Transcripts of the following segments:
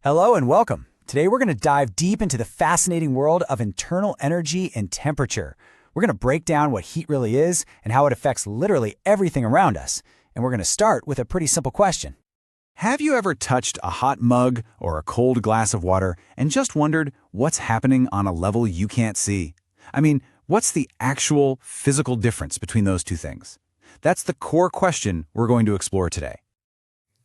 Hello and welcome. Today we're going to dive deep into the fascinating world of internal energy and temperature. We're going to break down what heat really is and how it affects literally everything around us. And we're going to start with a pretty simple question. Have you ever touched a hot mug or a cold glass of water and just wondered what's happening on a level you can't see? I mean, what's the actual physical difference between those two things? That's the core question we're going to explore today.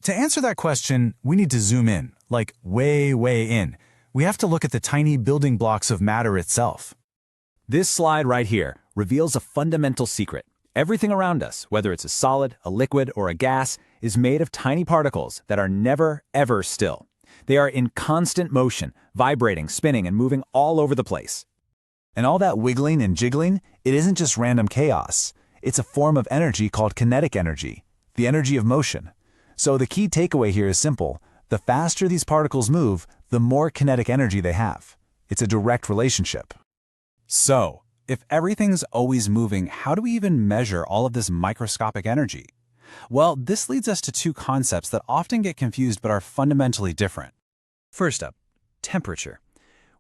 To answer that question, we need to zoom in, like way in. We have to look at the tiny building blocks of matter itself. This slide right here reveals a fundamental secret. Everything around us, whether it's a solid, a liquid, or a gas, is made of tiny particles that are never, ever still. They are in constant motion, vibrating, spinning, and moving all over the place. And all that wiggling and jiggling, it isn't just random chaos. It's a form of energy called kinetic energy, the energy of motion. So the key takeaway here is simple. The faster these particles move, the more kinetic energy they have. It's a direct relationship. So, if everything's always moving, how do we even measure all of this microscopic energy? Well, this leads us to two concepts that often get confused but are fundamentally different. First up, temperature.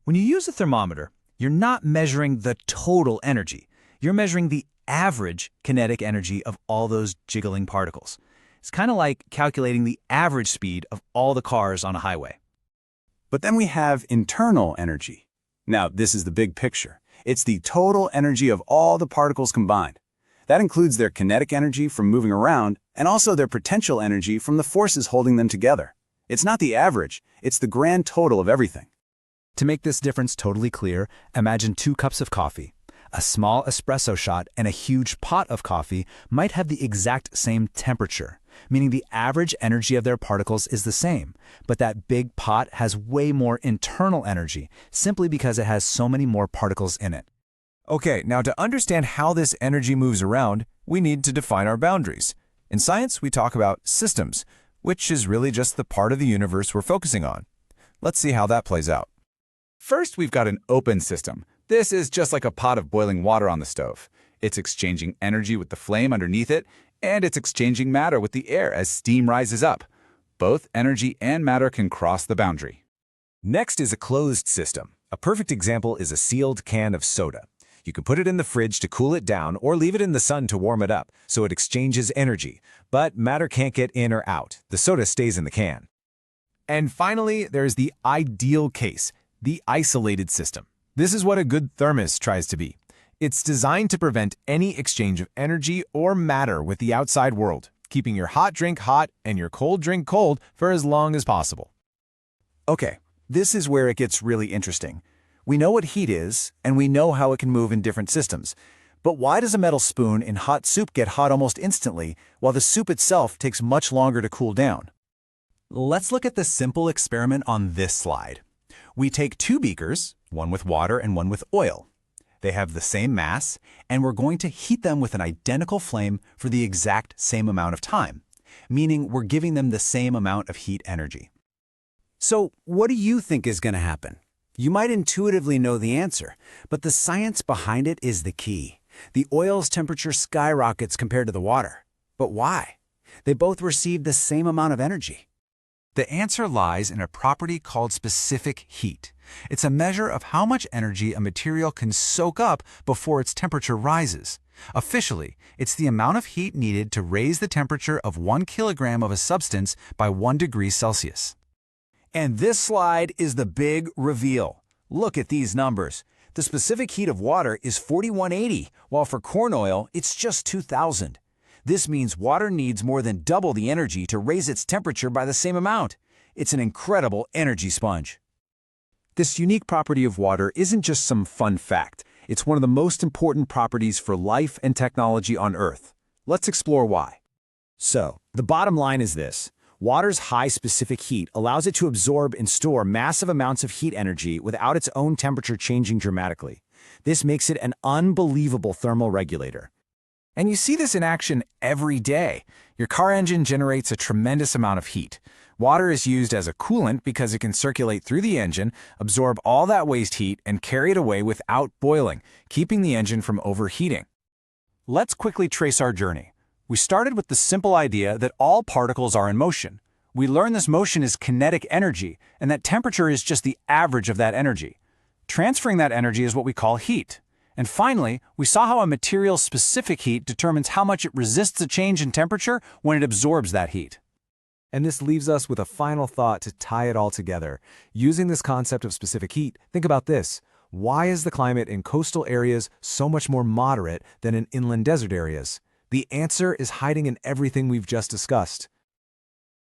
When you use a thermometer, you're not measuring the total energy. You're measuring the average kinetic energy of all those jiggling particles. It's kind of like calculating the average speed of all the cars on a highway. But then we have internal energy. Now, this is the big picture. It's the total energy of all the particles combined. That includes their kinetic energy from moving around and also their potential energy from the forces holding them together. It's not the average, it's the grand total of everything. To make this difference totally clear, imagine 2 cups of coffee. A small espresso shot and a huge pot of coffee might have the exact same temperature, meaning the average energy of their particles is the same, but that big pot has way more internal energy, simply because it has so many more particles in it. Okay, now to understand how this energy moves around, we need to define our boundaries. In science, we talk about systems, which is really just the part of the universe we're focusing on. Let's see how that plays out. First, we've got an open system. This is just like a pot of boiling water on the stove. It's exchanging energy with the flame underneath it, and it's exchanging matter with the air as steam rises up. Both energy and matter can cross the boundary. Next is a closed system. A perfect example is a sealed can of soda. You can put it in the fridge to cool it down or leave it in the sun to warm it up, so it exchanges energy. But matter can't get in or out. The soda stays in the can. And finally, there's the ideal case, the isolated system. This is what a good thermos tries to be. It's designed to prevent any exchange of energy or matter with the outside world, keeping your hot drink hot and your cold drink cold for as long as possible. Okay, this is where it gets really interesting. We know what heat is, and we know how it can move in different systems. But why does a metal spoon in hot soup get hot almost instantly, while the soup itself takes much longer to cool down? Let's look at the simple experiment on this slide. We take 2 beakers, one with water and one with oil. They have the same mass, and we're going to heat them with an identical flame for the exact same amount of time, meaning we're giving them the same amount of heat energy. So, what do you think is going to happen? You might intuitively know the answer, but the science behind it is the key. The oil's temperature skyrockets compared to the water. But why? They both receive the same amount of energy. The answer lies in a property called specific heat. It's a measure of how much energy a material can soak up before its temperature rises. Officially, it's the amount of heat needed to raise the temperature of 1 kilogram of a substance by 1 degree Celsius. And this slide is the big reveal. Look at these numbers. The specific heat of water is 4180, while for corn oil, it's just 2000. This means water needs more than double the energy to raise its temperature by the same amount. It's an incredible energy sponge. This unique property of water isn't just some fun fact. It's one of the most important properties for life and technology on Earth. Let's explore why. So, the bottom line is this. Water's high specific heat allows it to absorb and store massive amounts of heat energy without its own temperature changing dramatically. This makes it an unbelievable thermal regulator. And you see this in action every day. Your car engine generates a tremendous amount of heat. Water is used as a coolant because it can circulate through the engine, absorb all that waste heat, and carry it away without boiling, keeping the engine from overheating. Let's quickly trace our journey. We started with the simple idea that all particles are in motion. We learned this motion is kinetic energy, and that temperature is just the average of that energy. Transferring that energy is what we call heat. And finally, we saw how a material's specific heat determines how much it resists a change in temperature when it absorbs that heat. And this leaves us with a final thought to tie it all together. Using this concept of specific heat, think about this. Why is the climate in coastal areas so much more moderate than in inland desert areas? The answer is hiding in everything we've just discussed.